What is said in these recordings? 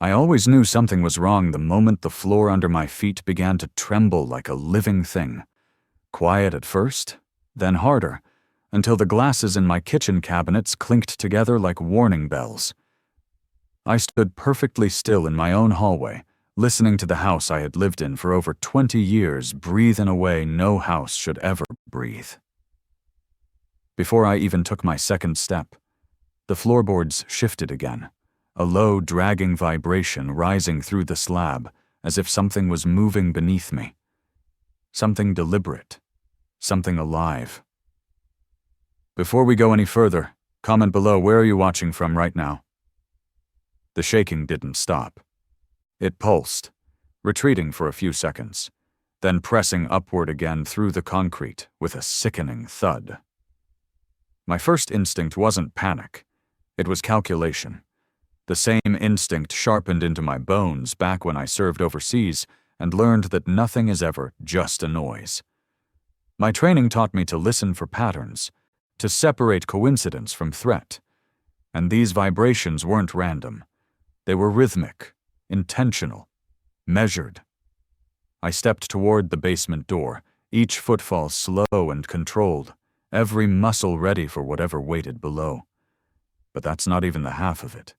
I always knew something was wrong the moment the floor under my feet began to tremble like a living thing. Quiet at first, then harder, until the glasses in my kitchen cabinets clinked together like warning bells. I stood perfectly still in my own hallway, listening to the house I had lived in for over 20 years breathe in a way no house should ever breathe. Before I even took my second step, the floorboards shifted again, a low, dragging vibration rising through the slab as if something was moving beneath me. Something deliberate, something alive. Before we go any further, comment below where are you watching from right now. The shaking didn't stop. It pulsed, retreating for a few seconds, then pressing upward again through the concrete with a sickening thud. My first instinct wasn't panic. It was calculation. The same instinct sharpened into my bones back when I served overseas and learned that nothing is ever just a noise. My training taught me to listen for patterns, to separate coincidence from threat. And these vibrations weren't random. They were rhythmic, intentional, measured. I stepped toward the basement door, each footfall slow and controlled, every muscle ready for whatever waited below. But that's not even the half of it,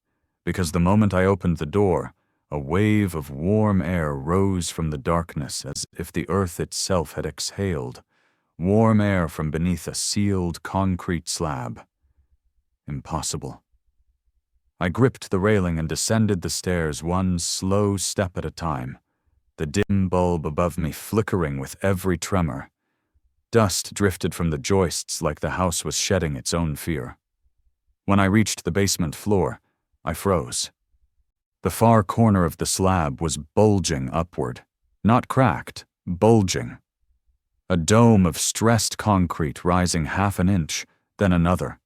because the moment I opened the door, a wave of warm air rose from the darkness as if the earth itself had exhaled, warm air from beneath a sealed concrete slab. Impossible. I gripped the railing and descended the stairs one slow step at a time, the dim bulb above me flickering with every tremor. Dust drifted from the joists like the house was shedding its own fear. When I reached the basement floor, I froze. The far corner of the slab was bulging upward, not cracked, bulging. A dome of stressed concrete rising half an inch, then another.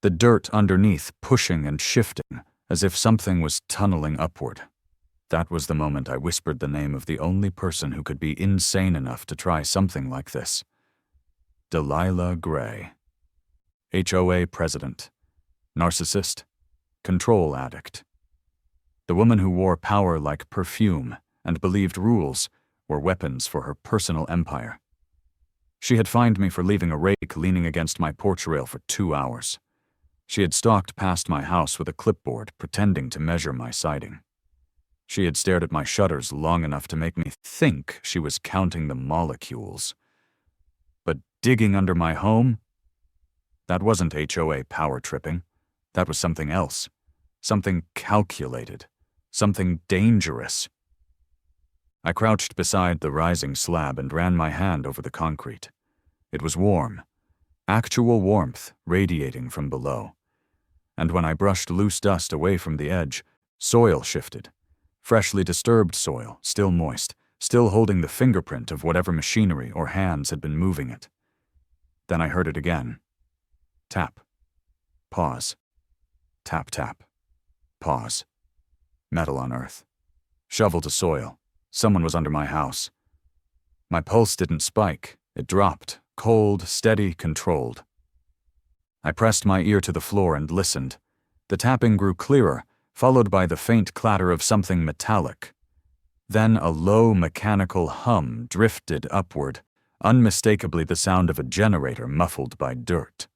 The dirt underneath pushing and shifting, as if something was tunneling upward. That was the moment I whispered the name of the only person who could be insane enough to try something like this. Delilah Gray. HOA president. Narcissist. Control addict. The woman who wore power like perfume and believed rules were weapons for her personal empire. She had fined me for leaving a rake leaning against my porch rail for 2 hours. She had stalked past my house with a clipboard, pretending to measure my siding. She had stared at my shutters long enough to make me think she was counting the molecules. But digging under my home? That wasn't HOA power tripping. That was something else. Something calculated. Something dangerous. I crouched beside the rising slab and ran my hand over the concrete. It was warm. Actual warmth radiating from below. And when I brushed loose dust away from the edge, soil shifted. Freshly disturbed soil, still moist, still holding the fingerprint of whatever machinery or hands had been moving it. Then I heard it again. Tap. Pause. Tap, tap. Pause. Metal on earth. Shovel to soil. Someone was under my house. My pulse didn't spike. It dropped, cold, steady, controlled. I pressed my ear to the floor and listened. The tapping grew clearer, followed by the faint clatter of something metallic. Then a low mechanical hum drifted upward, unmistakably the sound of a generator muffled by dirt.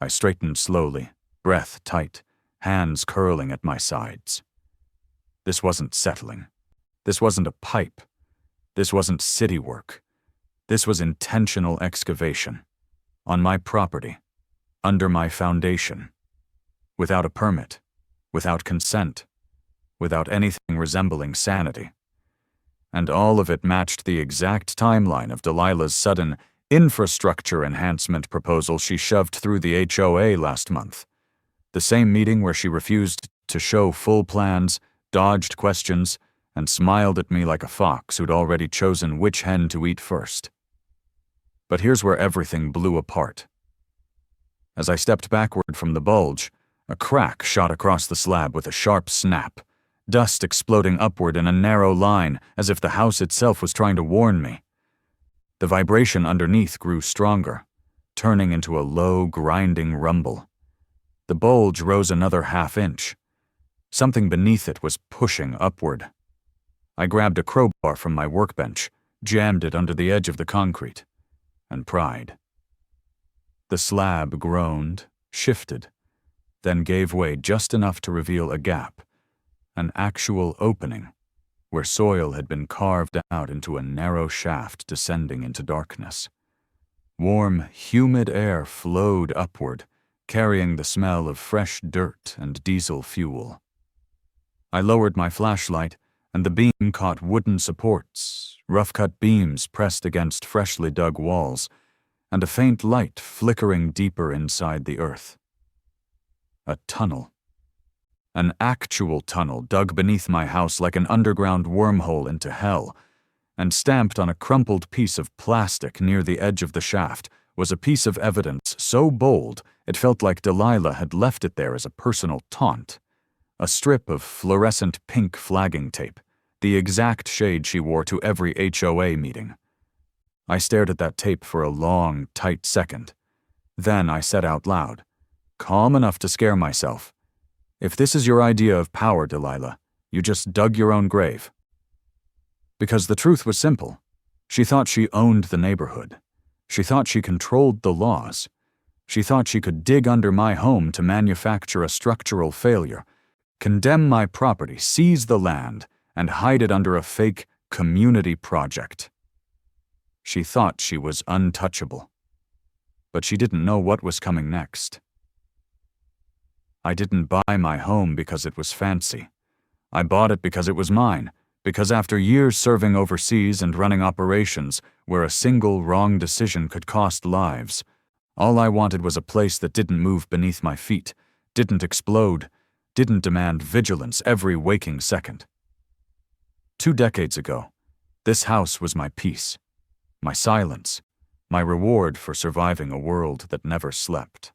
I straightened slowly, breath tight, hands curling at my sides. This wasn't settling. This wasn't a pipe. This wasn't city work. This was intentional excavation. On my property. Under my foundation. Without a permit. Without consent. Without anything resembling sanity. And all of it matched the exact timeline of Delilah's sudden infrastructure enhancement proposal she shoved through the HOA last month. The same meeting where she refused to show full plans, dodged questions, and smiled at me like a fox who'd already chosen which hen to eat first. But here's where everything blew apart. As I stepped backward from the bulge, a crack shot across the slab with a sharp snap, dust exploding upward in a narrow line as if the house itself was trying to warn me. The vibration underneath grew stronger, turning into a low, grinding rumble. The bulge rose another half inch. Something beneath it was pushing upward. I grabbed a crowbar from my workbench, jammed it under the edge of the concrete, and pried. The slab groaned, shifted, then gave way just enough to reveal a gap, an actual opening, where soil had been carved out into a narrow shaft descending into darkness. Warm, humid air flowed upward, carrying the smell of fresh dirt and diesel fuel. I lowered my flashlight, and the beam caught wooden supports, rough-cut beams pressed against freshly dug walls, and a faint light flickering deeper inside the earth. A tunnel. An actual tunnel dug beneath my house like an underground wormhole into hell, and stamped on a crumpled piece of plastic near the edge of the shaft was a piece of evidence so bold it felt like Delilah had left it there as a personal taunt. A strip of fluorescent pink flagging tape, the exact shade she wore to every HOA meeting. I stared at that tape for a long, tight second. Then I said out loud, calm enough to scare myself, "If this is your idea of power, Delilah, you just dug your own grave." Because the truth was simple. She thought she owned the neighborhood. She thought she controlled the laws. She thought she could dig under my home to manufacture a structural failure, condemn my property, seize the land, and hide it under a fake community project. She thought she was untouchable. But she didn't know what was coming next. I didn't buy my home because it was fancy. I bought it because it was mine, because after years serving overseas and running operations where a single wrong decision could cost lives, all I wanted was a place that didn't move beneath my feet, didn't explode, didn't demand vigilance every waking second. 2 decades ago, this house was my peace, my silence, my reward for surviving a world that never slept.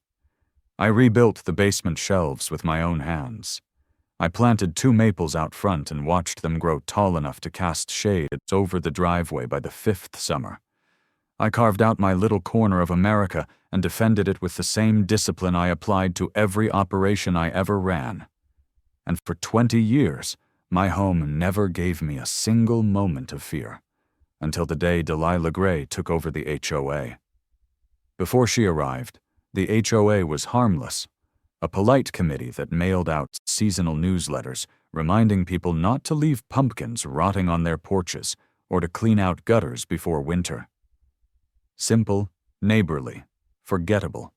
I rebuilt the basement shelves with my own hands. I planted 2 maples out front and watched them grow tall enough to cast shade over the driveway by the 5th summer. I carved out my little corner of America and defended it with the same discipline I applied to every operation I ever ran. And for 20 years, my home never gave me a single moment of fear, until the day Delilah Gray took over the HOA. Before she arrived, the HOA was harmless, a polite committee that mailed out seasonal newsletters reminding people not to leave pumpkins rotting on their porches or to clean out gutters before winter. Simple, neighborly, forgettable.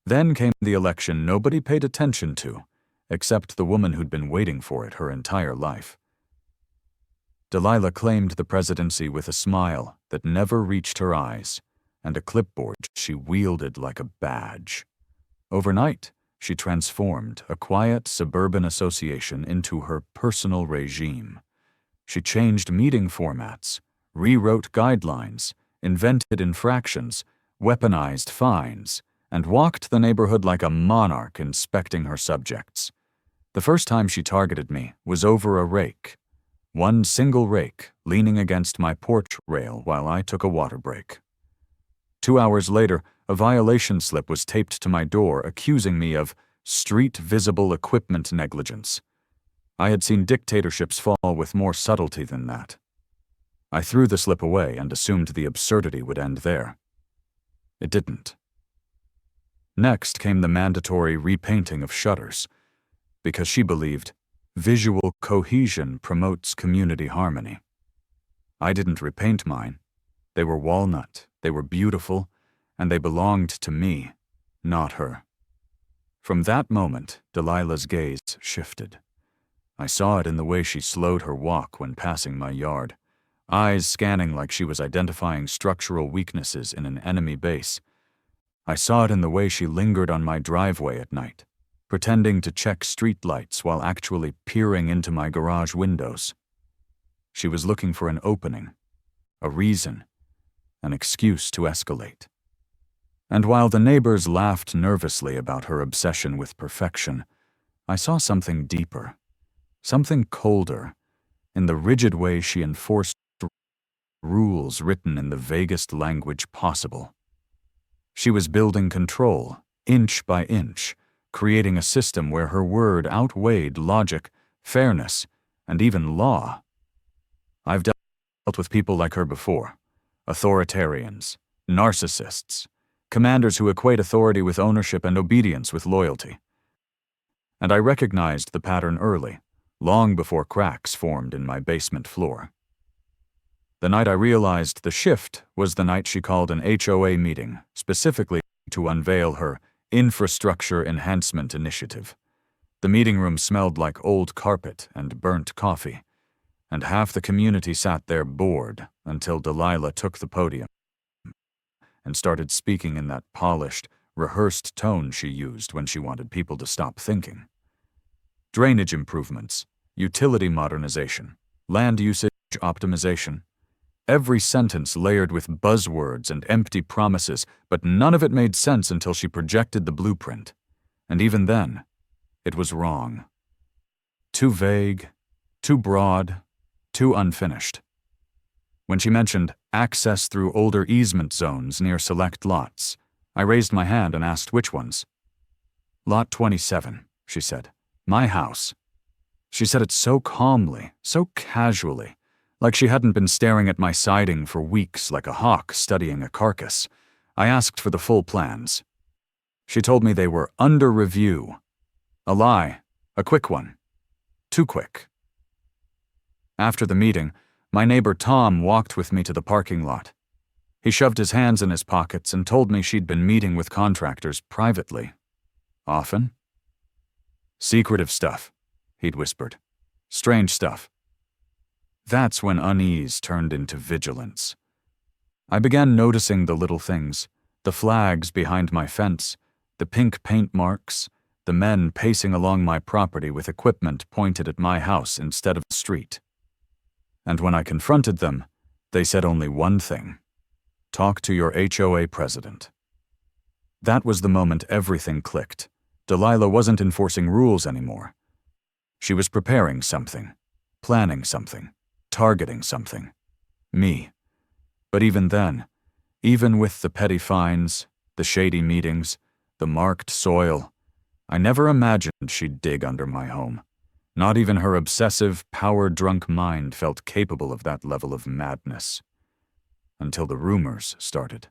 Then came the election nobody paid attention to, except the woman who'd been waiting for it her entire life. Delilah claimed the presidency with a smile that never reached her eyes, and a clipboard she wielded like a badge. Overnight, she transformed a quiet suburban association into her personal regime. She changed meeting formats, rewrote guidelines, invented infractions, weaponized fines, and walked the neighborhood like a monarch inspecting her subjects. The first time she targeted me was over a rake. One single rake leaning against my porch rail while I took a water break. 2 hours later, a violation slip was taped to my door accusing me of street visible equipment negligence. I had seen dictatorships fall with more subtlety than that. I threw the slip away and assumed the absurdity would end there. It didn't. Next came the mandatory repainting of shutters, because she believed visual cohesion promotes community harmony. I didn't repaint mine. They were walnut, they were beautiful, and they belonged to me, not her. From that moment, Delilah's gaze shifted. I saw it in the way she slowed her walk when passing my yard, eyes scanning like she was identifying structural weaknesses in an enemy base. I saw it in the way she lingered on my driveway at night, pretending to check streetlights while actually peering into my garage windows. She was looking for an opening, a reason, an excuse to escalate. And while the neighbors laughed nervously about her obsession with perfection, I saw something deeper, something colder, in the rigid way she enforced rules written in the vaguest language possible. She was building control, inch by inch, creating a system where her word outweighed logic, fairness, and even law. I've dealt with people like her before: authoritarians, narcissists, commanders who equate authority with ownership and obedience with loyalty. And I recognized the pattern early, long before cracks formed in my basement floor. The night I realized the shift was the night she called an HOA meeting, specifically to unveil her Infrastructure Enhancement Initiative. The meeting room smelled like old carpet and burnt coffee, and half the community sat there bored until Delilah took the podium and started speaking in that polished, rehearsed tone she used when she wanted people to stop thinking. Drainage improvements, utility modernization, land usage optimization. Every sentence layered with buzzwords and empty promises, but none of it made sense until she projected the blueprint. And even then, it was wrong. Too vague, too broad, too unfinished. When she mentioned access through older easement zones near select lots, I raised my hand and asked which ones. Lot 27, she said. My house. She said it so calmly, so casually, like she hadn't been staring at my siding for weeks like a hawk studying a carcass. I asked for the full plans. She told me they were under review. A lie, a quick one. Too quick. After the meeting, my neighbor Tom walked with me to the parking lot. He shoved his hands in his pockets and told me she'd been meeting with contractors privately. Often? Secretive stuff, he'd whispered. Strange stuff. That's when unease turned into vigilance. I began noticing the little things, the flags behind my fence, the pink paint marks, the men pacing along my property with equipment pointed at my house instead of the street. And when I confronted them, they said only one thing: talk to your HOA president. That was the moment everything clicked. Delilah wasn't enforcing rules anymore. She was preparing something, planning something, targeting something. Me. But even then, even with the petty fines, the shady meetings, the marked soil, I never imagined she'd dig under my home. Not even her obsessive, power-drunk mind felt capable of that level of madness. Until the rumors started.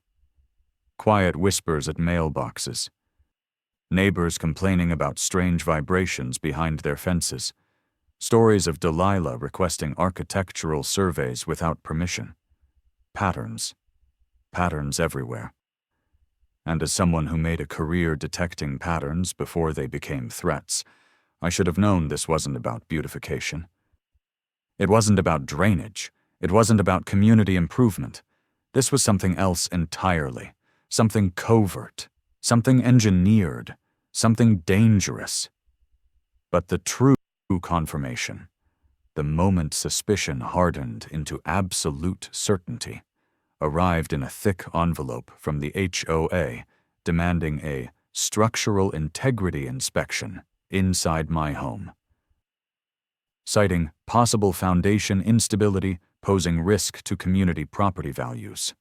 Quiet whispers at mailboxes. Neighbors complaining about strange vibrations behind their fences. Stories of Delilah requesting architectural surveys without permission. Patterns. Patterns everywhere. And as someone who made a career detecting patterns before they became threats, I should have known this wasn't about beautification. It wasn't about drainage. It wasn't about community improvement. This was something else entirely. Something covert. Something engineered. Something dangerous. But the true confirmation, the moment suspicion hardened into absolute certainty, arrived in a thick envelope from the HOA demanding a structural integrity inspection inside my home, citing possible foundation instability posing risk to community property values.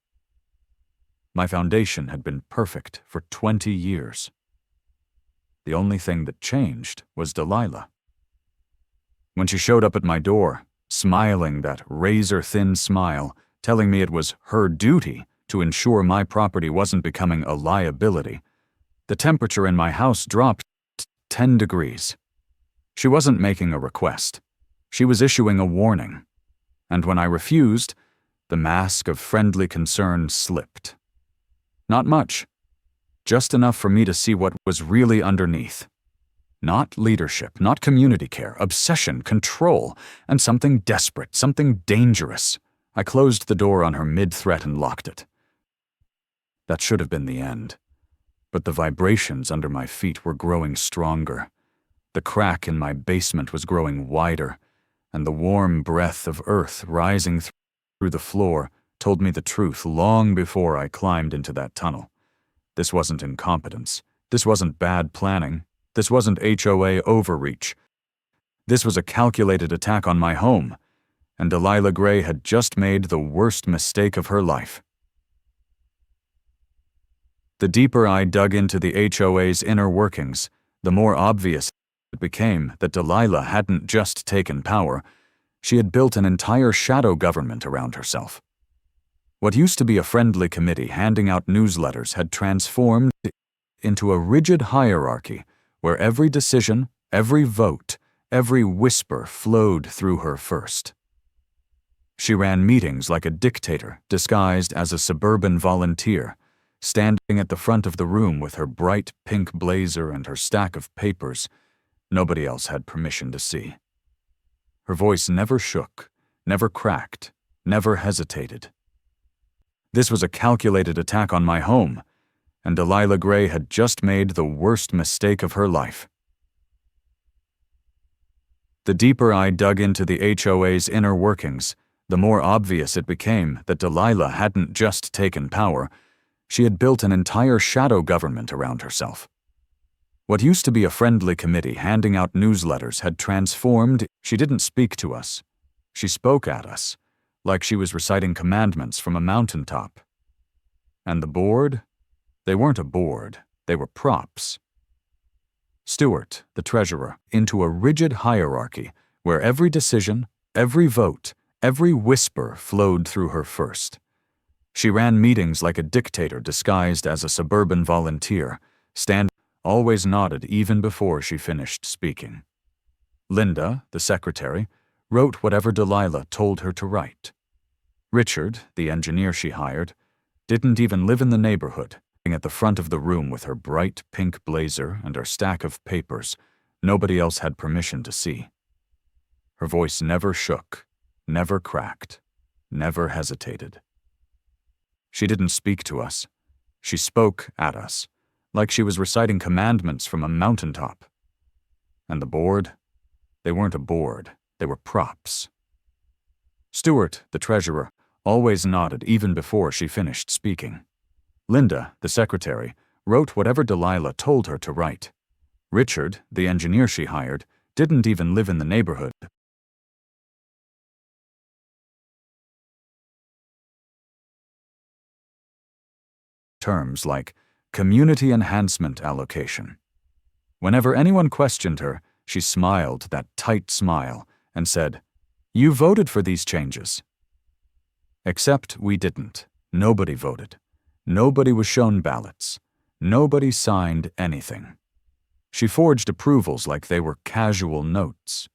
My foundation had been perfect for 20 years. The only thing that changed was Delilah. When she showed up at my door, smiling that razor-thin smile, telling me it was her duty to ensure my property wasn't becoming a liability, the temperature in my house dropped 10 degrees. She wasn't making a request. She was issuing a warning. And when I refused, the mask of friendly concern slipped. Not much. Just enough for me to see what was really underneath. Not leadership, not community care, obsession, control, and something desperate, something dangerous. I closed the door on her mid-threat and locked it. That should have been the end. But the vibrations under my feet were growing stronger. The crack in my basement was growing wider, and the warm breath of earth rising through the floor told me the truth long before I climbed into that tunnel. This wasn't incompetence. This wasn't bad planning. This wasn't HOA overreach. This was a calculated attack on my home, and Delilah Gray had just made the worst mistake of her life. The deeper I dug into the HOA's inner workings, The more obvious it became that Delilah hadn't just taken power, she had built an entire shadow government around herself. What used to be a friendly committee handing out newsletters had transformed into a rigid hierarchy where every decision, every vote, every whisper flowed through her first. She ran meetings like a dictator disguised as a suburban volunteer, standing at the front of the room with her bright pink blazer and her stack of papers nobody else had permission to see. Her voice never shook, never cracked, never hesitated. This was a calculated attack on my home, and Delilah Gray had just made the worst mistake of her life. The deeper I dug into the HOA's inner workings, the more obvious it became that Delilah hadn't just taken power, she had built an entire shadow government around herself. What used to be a friendly committee handing out newsletters had transformed. She didn't speak to us. She spoke at us, like she was reciting commandments from a mountaintop. And the board? They weren't a board, they were props. Stewart, the treasurer, into a rigid hierarchy where every decision, every vote, every whisper flowed through her first. She ran meetings like a dictator disguised as a suburban volunteer, always nodded even before she finished speaking. Linda, the secretary, wrote whatever Delilah told her to write. Richard, the engineer she hired, didn't even live in the neighborhood, at the front of the room with her bright pink blazer and her stack of papers nobody else had permission to see. Her voice never shook, never cracked, never hesitated. She didn't speak to us. She spoke at us, like she was reciting commandments from a mountaintop. And the board? They weren't a board, they were props. Stewart, the treasurer, always nodded even before she finished speaking. Linda, the secretary, wrote whatever Delilah told her to write. Richard, the engineer she hired, didn't even live in the neighborhood. Terms like community enhancement allocation. Whenever anyone questioned her, she smiled that tight smile and said, "You voted for these changes." Except we didn't. Nobody voted. Nobody was shown ballots. Nobody signed anything. She forged approvals like they were casual notes.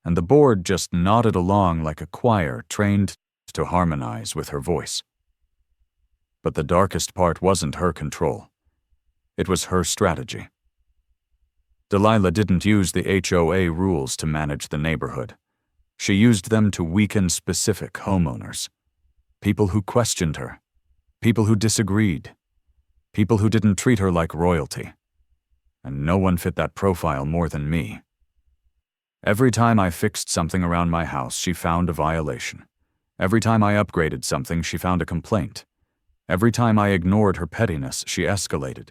And the board just nodded along like a choir trained to harmonize with her voice. But the darkest part wasn't her control. It was her strategy. Delilah didn't use the HOA rules to manage the neighborhood. She used them to weaken specific homeowners. People who questioned her. People who disagreed. People who didn't treat her like royalty. And no one fit that profile more than me. Every time I fixed something around my house, she found a violation. Every time I upgraded something, she found a complaint. Every time I ignored her pettiness, she escalated.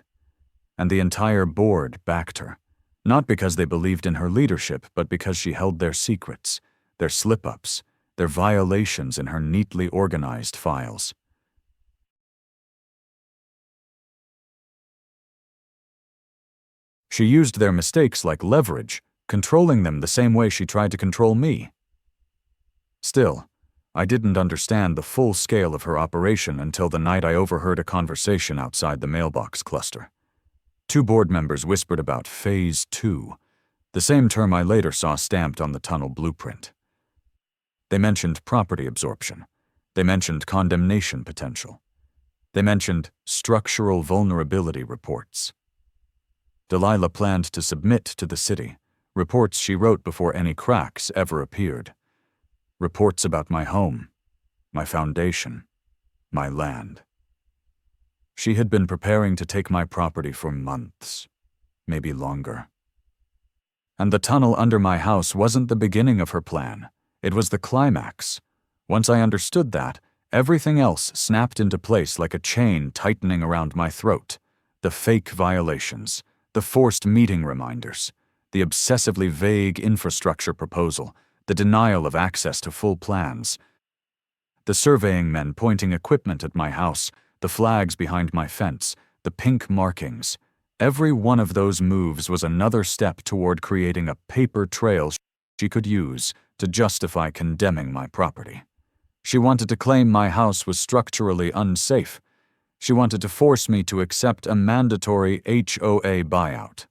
And the entire board backed her, not because they believed in her leadership, but because she held their secrets, their slip-ups, their violations in her neatly organized files. She used their mistakes like leverage, controlling them the same way she tried to control me. Still, I didn't understand the full scale of her operation until the night I overheard a conversation outside the mailbox cluster. Two board members whispered about Phase 2, the same term I later saw stamped on the tunnel blueprint. They mentioned property absorption. They mentioned condemnation potential. They mentioned structural vulnerability reports. Delilah planned to submit to the city reports she wrote before any cracks ever appeared. Reports about my home, my foundation, my land. She had been preparing to take my property for months, maybe longer. And the tunnel under my house wasn't the beginning of her plan. It was the climax. Once I understood that, everything else snapped into place like a chain tightening around my throat. The fake violations, the forced meeting reminders, the obsessively vague infrastructure proposal, the denial of access to full plans, the surveying men pointing equipment at my house, the flags behind my fence, the pink markings. Every one of those moves was another step toward creating a paper trail she could use to justify condemning my property. She wanted to claim my house was structurally unsafe. She wanted to force me to accept a mandatory HOA buyout.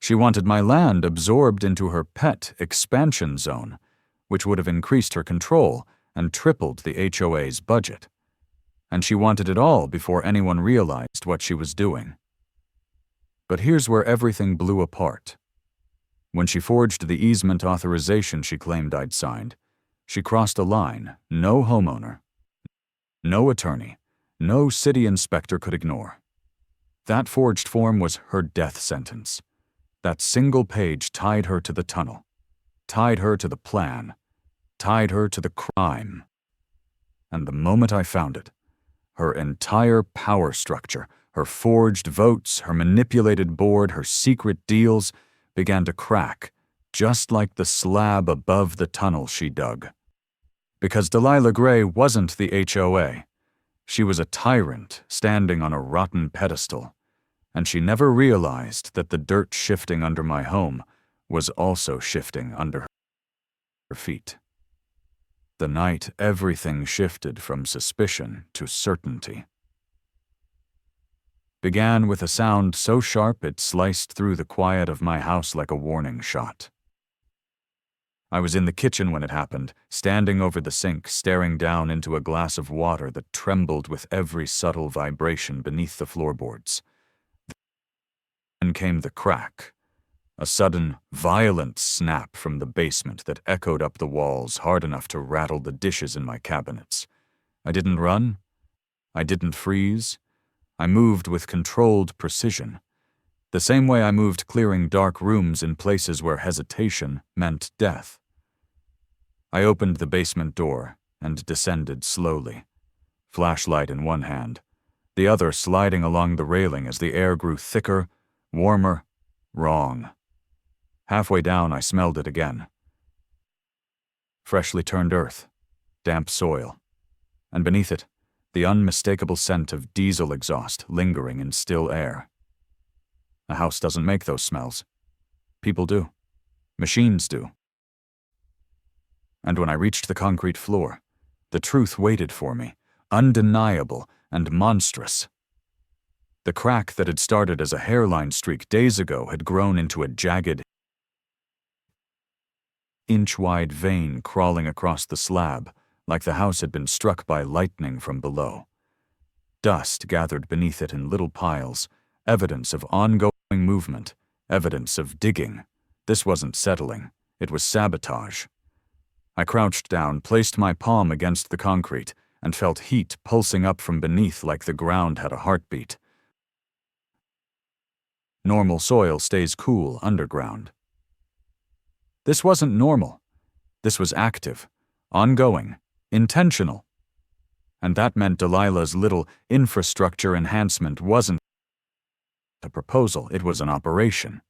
She wanted my land absorbed into her pet expansion zone, which would have increased her control and tripled the HOA's budget. And she wanted it all before anyone realized what she was doing. But here's where everything blew apart. When she forged the easement authorization she claimed I'd signed, she crossed a line no homeowner, no attorney, no city inspector could ignore. That forged form was her death sentence. That single page tied her to the tunnel, tied her to the plan, tied her to the crime. And the moment I found it, her entire power structure, her forged votes, her manipulated board, her secret deals began to crack, just like the slab above the tunnel she dug. Because Delilah Gray wasn't the HOA. She was a tyrant standing on a rotten pedestal, and she never realized that the dirt shifting under my home was also shifting under her feet. The night everything shifted from suspicion to certainty. Began with a sound so sharp it sliced through the quiet of my house like a warning shot. I was in the kitchen when it happened, standing over the sink, staring down into a glass of water that trembled with every subtle vibration beneath the floorboards. Then came the crack, a sudden, violent snap from the basement that echoed up the walls hard enough to rattle the dishes in my cabinets. I didn't run. I didn't freeze. I moved with controlled precision, the same way I moved clearing dark rooms in places where hesitation meant death. I opened the basement door and descended slowly, flashlight in one hand, the other sliding along the railing as the air grew thicker, warmer, wrong. Halfway down, I smelled it again. Freshly turned earth, damp soil, and beneath it, the unmistakable scent of diesel exhaust lingering in still air. A house doesn't make those smells. People do. Machines do. And when I reached the concrete floor, the truth waited for me, undeniable and monstrous. The crack that had started as a hairline streak days ago had grown into a jagged, inch-wide vein crawling across the slab, like the house had been struck by lightning from below. Dust gathered beneath it in little piles, evidence of ongoing movement, evidence of digging. This wasn't settling, it was sabotage. I crouched down, placed my palm against the concrete, and felt heat pulsing up from beneath like the ground had a heartbeat. Normal soil stays cool underground. This wasn't normal. This was active, ongoing, intentional. And that meant Delilah's little infrastructure enhancement wasn't a proposal, it was an operation.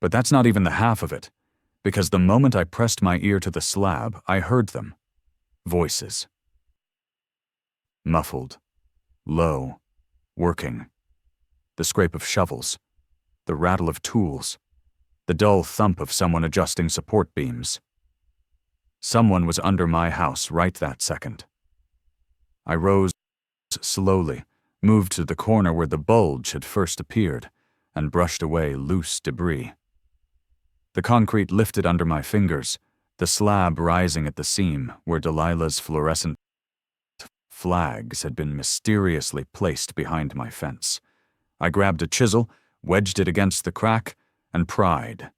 But that's not even the half of it, because the moment I pressed my ear to the slab, I heard them. Voices. Muffled, low, working. The scrape of shovels, the rattle of tools, the dull thump of someone adjusting support beams. Someone was under my house right that second. I rose slowly, moved to the corner where the bulge had first appeared, and brushed away loose debris. The concrete lifted under my fingers, the slab rising at the seam where Delilah's fluorescent flags had been mysteriously placed behind my fence. I grabbed a chisel, wedged it against the crack, and pried.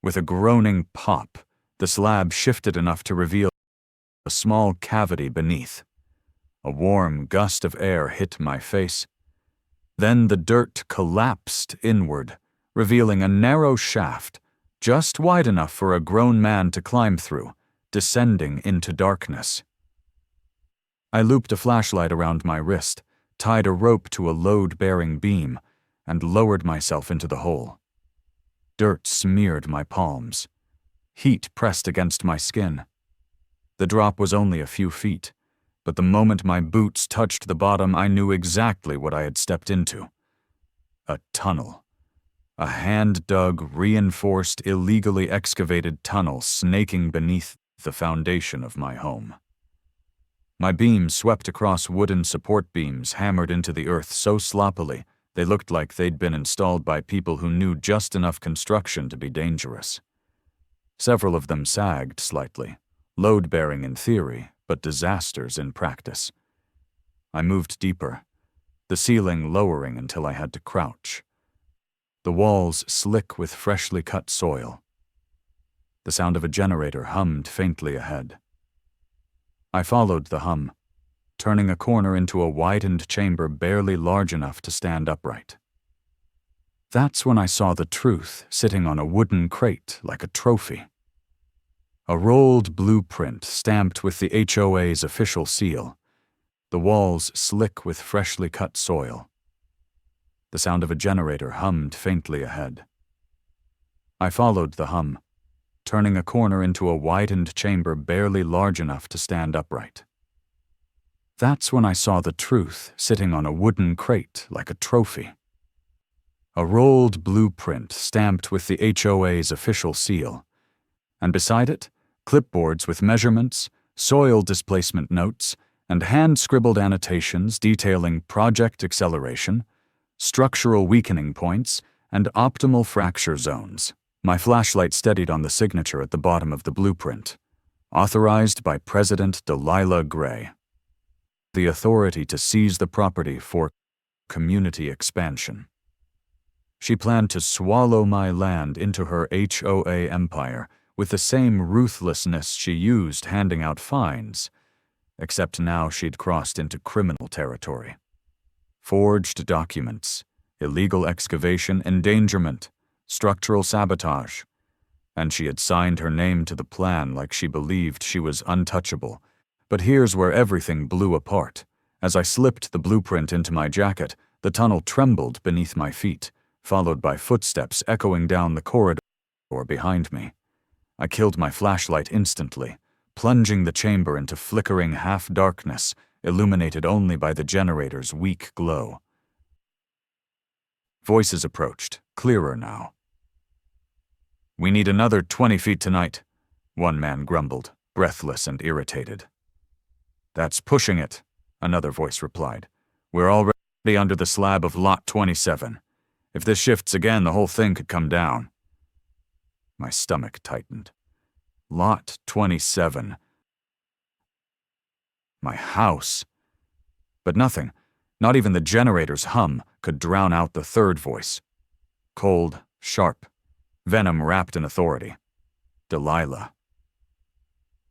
With a groaning pop, the slab shifted enough to reveal a small cavity beneath. A warm gust of air hit my face. Then the dirt collapsed inward, revealing a narrow shaft, just wide enough for a grown man to climb through, descending into darkness. I looped a flashlight around my wrist, tied a rope to a load-bearing beam, and lowered myself into the hole. Dirt smeared my palms. Heat pressed against my skin. The drop was only a few feet, but the moment my boots touched the bottom, I knew exactly what I had stepped into. A tunnel. A hand-dug, reinforced, illegally excavated tunnel snaking beneath the foundation of my home. My beams swept across wooden support beams hammered into the earth so sloppily they looked like they'd been installed by people who knew just enough construction to be dangerous. Several of them sagged slightly, load-bearing in theory, but disasters in practice. I moved deeper, the ceiling lowering until I had to crouch. The walls slick with freshly cut soil. The sound of a generator hummed faintly ahead. I followed the hum, turning a corner into a widened chamber barely large enough to stand upright. That's when I saw the truth sitting on a wooden crate like a trophy. A rolled blueprint stamped with the HOA's official seal, the walls slick with freshly cut soil. The sound of a generator hummed faintly ahead. I followed the hum, turning a corner into a widened chamber barely large enough to stand upright. That's when I saw the truth sitting on a wooden crate like a trophy. A rolled blueprint stamped with the HOA's official seal, and beside it, clipboards with measurements, soil displacement notes, and hand-scribbled annotations detailing project acceleration, structural weakening points, and optimal fracture zones. My flashlight steadied on the signature at the bottom of the blueprint. Authorized by President Delilah Gray. The authority to seize the property for community expansion. She planned to swallow my land into her HOA empire with the same ruthlessness she used handing out fines, except now she'd crossed into criminal territory. Forged documents, illegal excavation, endangerment, structural sabotage, and she had signed her name to the plan like she believed she was untouchable. But here's where everything blew apart. As I slipped the blueprint into my jacket, the tunnel trembled beneath my feet, followed by footsteps echoing down the corridor behind me. I killed my flashlight instantly, plunging the chamber into flickering half-darkness, illuminated only by the generator's weak glow. Voices approached, clearer now. "We need another 20 feet tonight," one man grumbled, breathless and irritated. "That's pushing it," another voice replied. "We're already under the slab of lot 27. If this shifts again, the whole thing could come down." My stomach tightened. Lot 27. My house. But nothing, not even the generator's hum, could drown out the third voice. Cold, sharp, venom wrapped in authority. Delilah.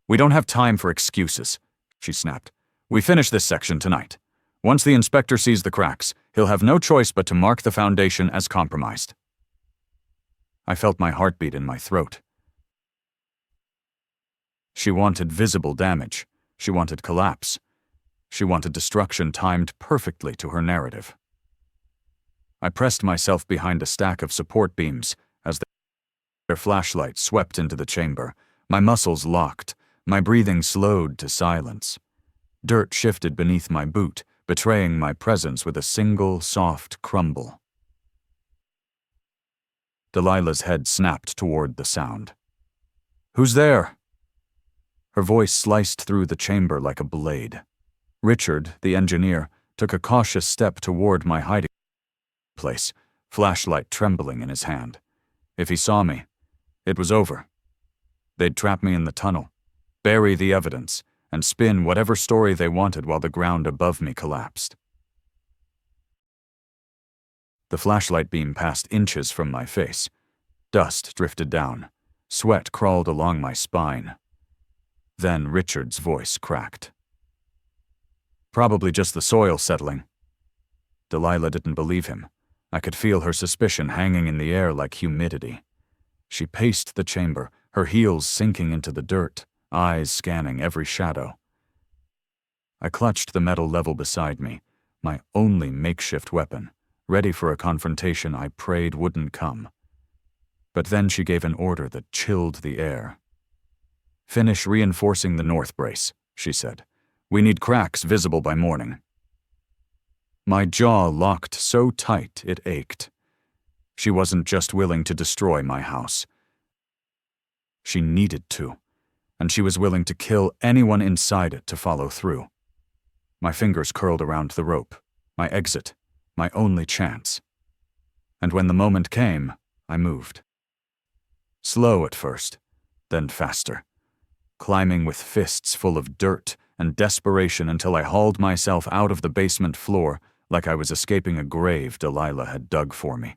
"We don't have time for excuses," she snapped. "We finish this section tonight. Once the inspector sees the cracks, he'll have no choice but to mark the foundation as compromised." I felt my heartbeat in my throat. She wanted visible damage. She wanted collapse. She wanted destruction timed perfectly to her narrative. I pressed myself behind a stack of support beams as their flashlight swept into the chamber. My muscles locked, my breathing slowed to silence. Dirt shifted beneath my boot, betraying my presence with a single, soft crumble. Delilah's head snapped toward the sound. "Who's there?" Her voice sliced through the chamber like a blade. Richard, the engineer, took a cautious step toward my hiding place, flashlight trembling in his hand. If he saw me, it was over. They'd trap me in the tunnel, bury the evidence, and spin whatever story they wanted while the ground above me collapsed. The flashlight beam passed inches from my face. Dust drifted down. Sweat crawled along my spine. Then Richard's voice cracked. "Probably just the soil settling." Delilah didn't believe him. I could feel her suspicion hanging in the air like humidity. She paced the chamber, her heels sinking into the dirt, eyes scanning every shadow. I clutched the metal level beside me, my only makeshift weapon, ready for a confrontation I prayed wouldn't come. But then she gave an order that chilled the air. "Finish reinforcing the north brace," she said. "We need cracks visible by morning." My jaw locked so tight it ached. She wasn't just willing to destroy my house. She needed to, and she was willing to kill anyone inside it to follow through. My fingers curled around the rope, my exit, my only chance. And when the moment came, I moved. Slow at first, then faster, climbing with fists full of dirt and desperation until I hauled myself out of the basement floor like I was escaping a grave Delilah had dug for me.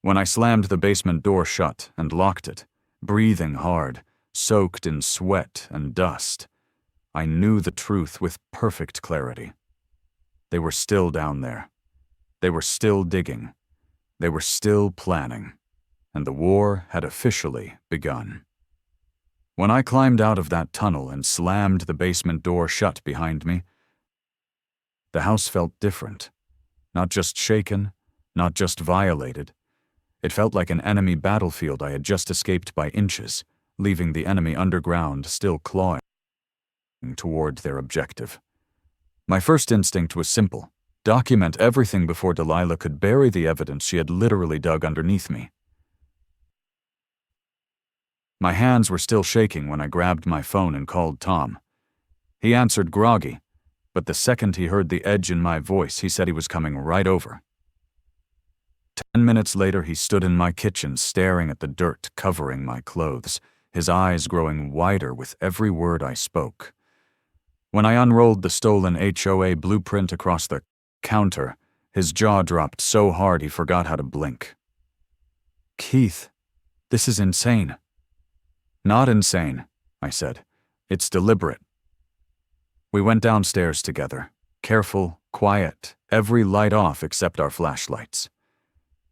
When I slammed the basement door shut and locked it, breathing hard, soaked in sweat and dust, I knew the truth with perfect clarity. They were still down there. They were still digging. They were still planning. And the war had officially begun. When I climbed out of that tunnel and slammed the basement door shut behind me, the house felt different. Not just shaken, not just violated. It felt like an enemy battlefield I had just escaped by inches, leaving the enemy underground still clawing toward their objective. My first instinct was simple: document everything before Delilah could bury the evidence she had literally dug underneath me. My hands were still shaking when I grabbed my phone and called Tom. He answered groggy, but the second he heard the edge in my voice, he said he was coming right over. 10 minutes later, he stood in my kitchen staring at the dirt covering my clothes, his eyes growing wider with every word I spoke. When I unrolled the stolen HOA blueprint across the counter, his jaw dropped so hard he forgot how to blink. "Keith, this is insane." "Not insane," I said. "It's deliberate." We went downstairs together, careful, quiet, every light off except our flashlights.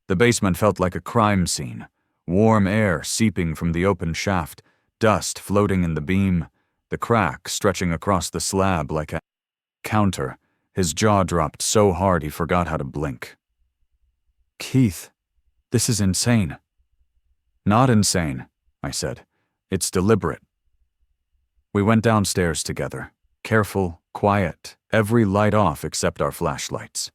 The basement felt like a crime scene, warm air seeping from the open shaft, dust floating in the beam, the crack stretching across the slab like a counter. His jaw dropped so hard he forgot how to blink. "Keith, this is insane." "Not insane," I said. "It's deliberate." We went downstairs together, careful, quiet, every light off except our flashlights.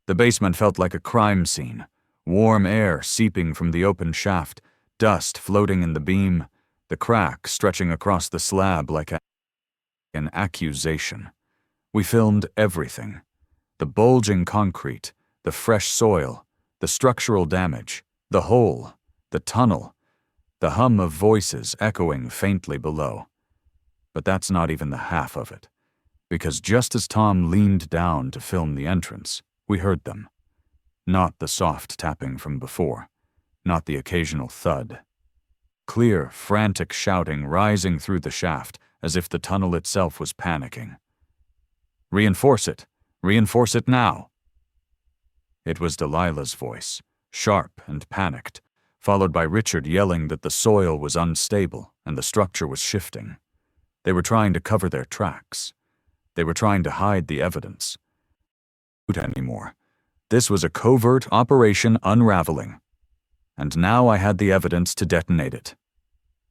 The basement felt like a crime scene, warm air seeping from the open shaft, dust floating in the beam, the crack stretching across the slab like an accusation. We filmed everything: the bulging concrete, the fresh soil, the structural damage, the hole, the tunnel, the hum of voices echoing faintly below. But that's not even the half of it, because just as Tom leaned down to film the entrance, we heard them. Not the soft tapping from before, not the occasional thud. Clear, frantic shouting rising through the shaft as if the tunnel itself was panicking. "Reinforce it! Reinforce it now!" It was Delilah's voice, sharp and panicked, followed by Richard yelling that the soil was unstable and the structure was shifting. They were trying to cover their tracks. They were trying to hide the evidence. Anymore. This was a covert Operation Unraveling. And now I had the evidence to detonate it.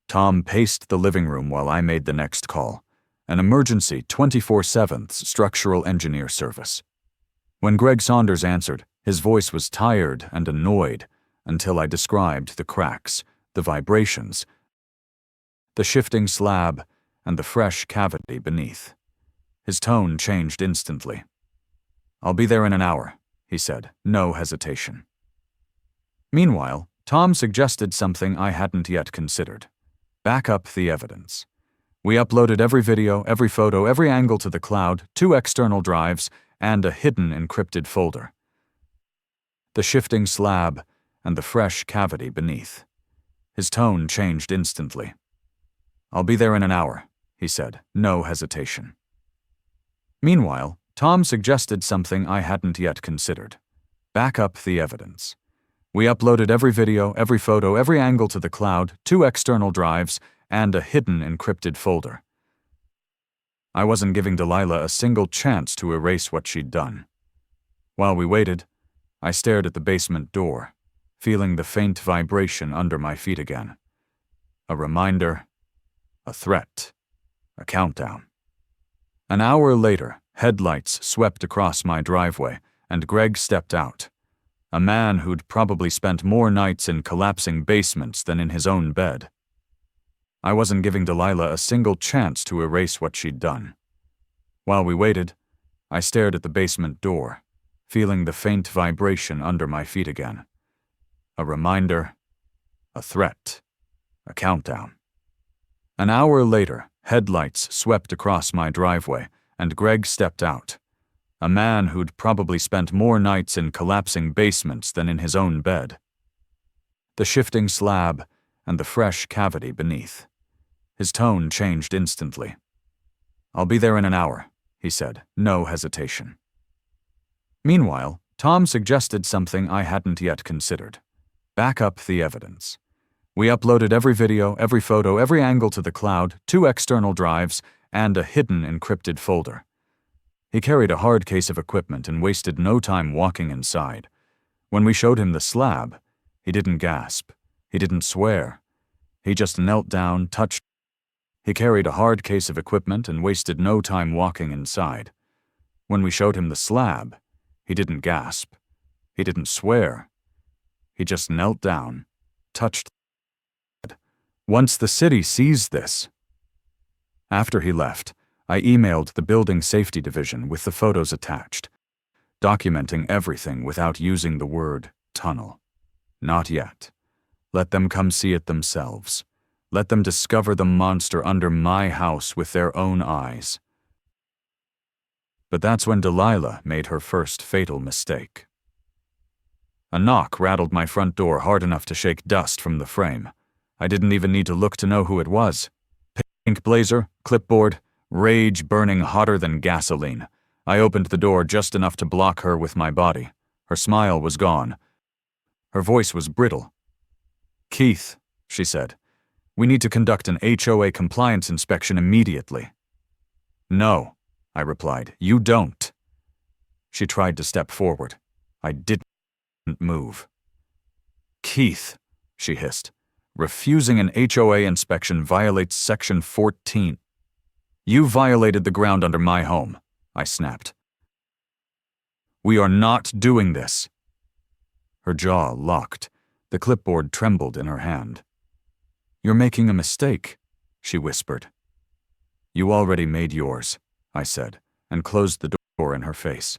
Tom paced the living room while I made the next call, an emergency 24/7 structural engineer service. When Greg Saunders answered, his voice was tired and annoyed until I described the cracks, the vibrations, the shifting slab, and the fresh cavity beneath. His tone changed instantly. "I'll be there in an hour," he said, no hesitation. Meanwhile, Tom suggested something I hadn't yet considered: back up the evidence. We uploaded every video, every photo, every angle to the cloud, 2 external drives, and a hidden encrypted folder. The shifting slab and the fresh cavity beneath. His tone changed instantly. "I'll be there in an hour," he said, no hesitation. Meanwhile, Tom suggested something I hadn't yet considered: back up the evidence. We uploaded every video, every photo, every angle to the cloud, 2 external drives, and a hidden encrypted folder. I wasn't giving Delilah a single chance to erase what she'd done. While we waited, I stared at the basement door, feeling the faint vibration under my feet again. A reminder, a threat, a countdown. An hour later, Headlights swept across my driveway, and Greg stepped out. A man who'd probably spent more nights in collapsing basements than in his own bed. I wasn't giving Delilah a single chance to erase what she'd done. While we waited, I stared at the basement door, feeling the faint vibration under my feet again. A reminder, a threat, a countdown. An hour later, headlights swept across my driveway, and Greg stepped out. A man who'd probably spent more nights in collapsing basements than in his own bed. The shifting slab and the fresh cavity beneath. His tone changed instantly. "I'll be there in an hour," he said, no hesitation. Meanwhile, Tom suggested something I hadn't yet considered. Back up the evidence. We uploaded every video, every photo, every angle to the cloud, 2 external drives, and a hidden encrypted folder. He carried a hard case of equipment and wasted no time walking inside. When we showed him the slab, he didn't gasp. He didn't swear. He just knelt down, touched. He carried a hard case of equipment and wasted no time walking inside. When we showed him the slab, he didn't gasp. He didn't swear. He just knelt down, touched. Once the city sees this. After he left, I emailed the building safety division with the photos attached, documenting everything without using the word tunnel. Not yet. Let them come see it themselves. Let them discover the monster under my house with their own eyes. But that's when Delilah made her first fatal mistake. A knock rattled my front door hard enough to shake dust from the frame. I didn't even need to look to know who it was. Pink blazer, clipboard, rage burning hotter than gasoline. I opened the door just enough to block her with my body. Her smile was gone. Her voice was brittle. "Keith," she said, "we need to conduct an HOA compliance inspection immediately." "No," I replied, "you don't." She tried to step forward. I didn't move. "Keith," she hissed, "refusing an HOA inspection violates Section 14. You violated the ground under my home," I snapped. "We are not doing this." Her jaw locked. The clipboard trembled in her hand. "You're making a mistake," she whispered. "You already made yours," I said, and closed the door in her face.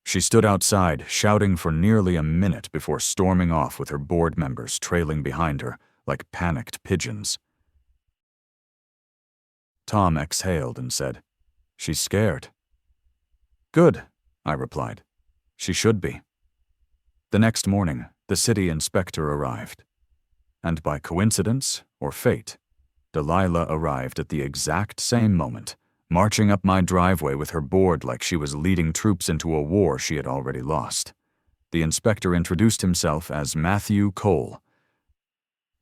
She stood outside, shouting for nearly a minute before storming off with her board members trailing behind her like panicked pigeons. Tom exhaled and said, "She's scared." "Good," I replied. "She should be." The next morning, the city inspector arrived. And by coincidence or fate, Delilah arrived at the exact same moment, marching up my driveway with her board like she was leading troops into a war she had already lost. The inspector introduced himself as Matthew Cole.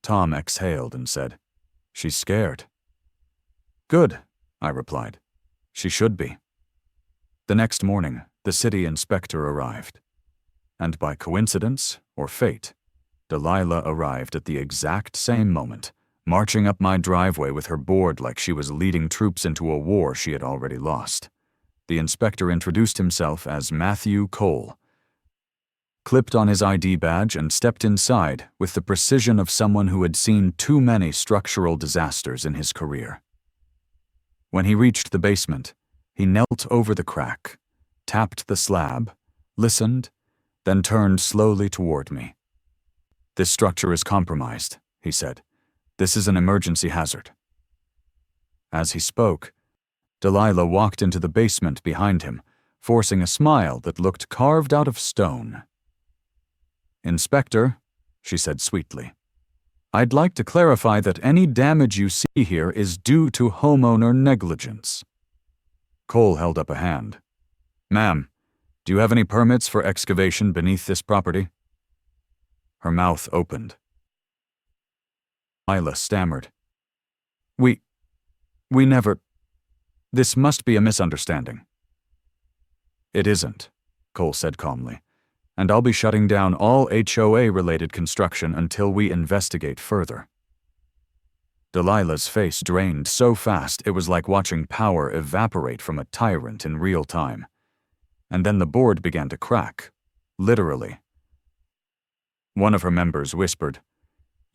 Tom exhaled and said, "She's scared." "Good," I replied. "She should be." The next morning, the city inspector arrived. And by coincidence or fate, Delilah arrived at the exact same moment, marching up my driveway with her board like she was leading troops into a war she had already lost. The inspector introduced himself as Matthew Cole, clipped on his ID badge and stepped inside with the precision of someone who had seen too many structural disasters in his career. When he reached the basement, he knelt over the crack, tapped the slab, listened, then turned slowly toward me. "This structure is compromised," he said. "This is an emergency hazard." As he spoke, Delilah walked into the basement behind him, forcing a smile that looked carved out of stone. "Inspector," she said sweetly, "I'd like to clarify that any damage you see here is due to homeowner negligence." Cole held up a hand. "Ma'am, do you have any permits for excavation beneath this property?" Her mouth opened. Delilah stammered. We never. This must be a misunderstanding." "It isn't," Cole said calmly, "and I'll be shutting down all HOA-related construction until we investigate further." Delilah's face drained so fast it was like watching power evaporate from a tyrant in real time. And then the board began to crack. Literally. One of her members whispered,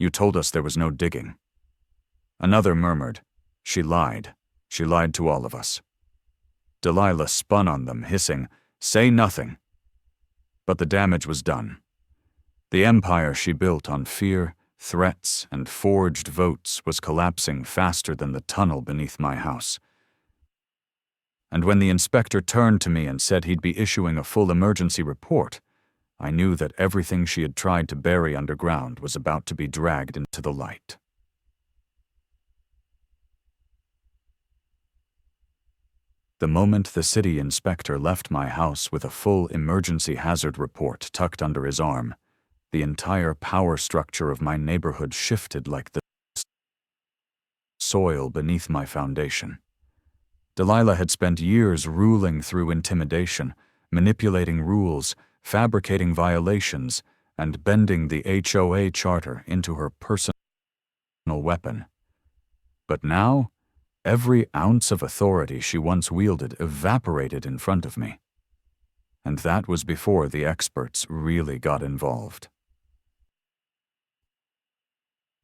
"You told us there was no digging." Another murmured, "She lied. She lied to all of us." Delilah spun on them, hissing, "Say nothing." But the damage was done. The empire she built on fear, threats, and forged votes was collapsing faster than the tunnel beneath my house. And when the inspector turned to me and said he'd be issuing a full emergency report, I knew that everything she had tried to bury underground was about to be dragged into the light. The moment the city inspector left my house with a full emergency hazard report tucked under his arm, the entire power structure of my neighborhood shifted like the soil beneath my foundation. Delilah had spent years ruling through intimidation, manipulating rules, fabricating violations, and bending the HOA charter into her personal weapon. But now, every ounce of authority she once wielded evaporated in front of me. And that was before the experts really got involved.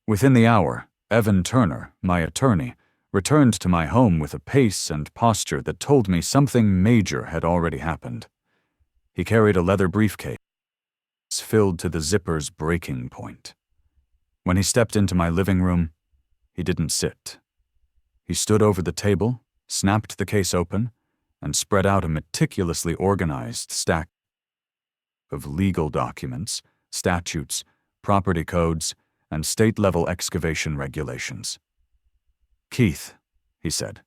Within the hour, Evan Turner, my attorney, returned to my home with a pace and posture that told me something major had already happened. He carried a leather briefcase filled to the zipper's breaking point. When he stepped into my living room, he didn't sit. He stood over the table, snapped the case open, and spread out a meticulously organized stack of legal documents, statutes, property codes, and state-level excavation regulations. "Keith," he said,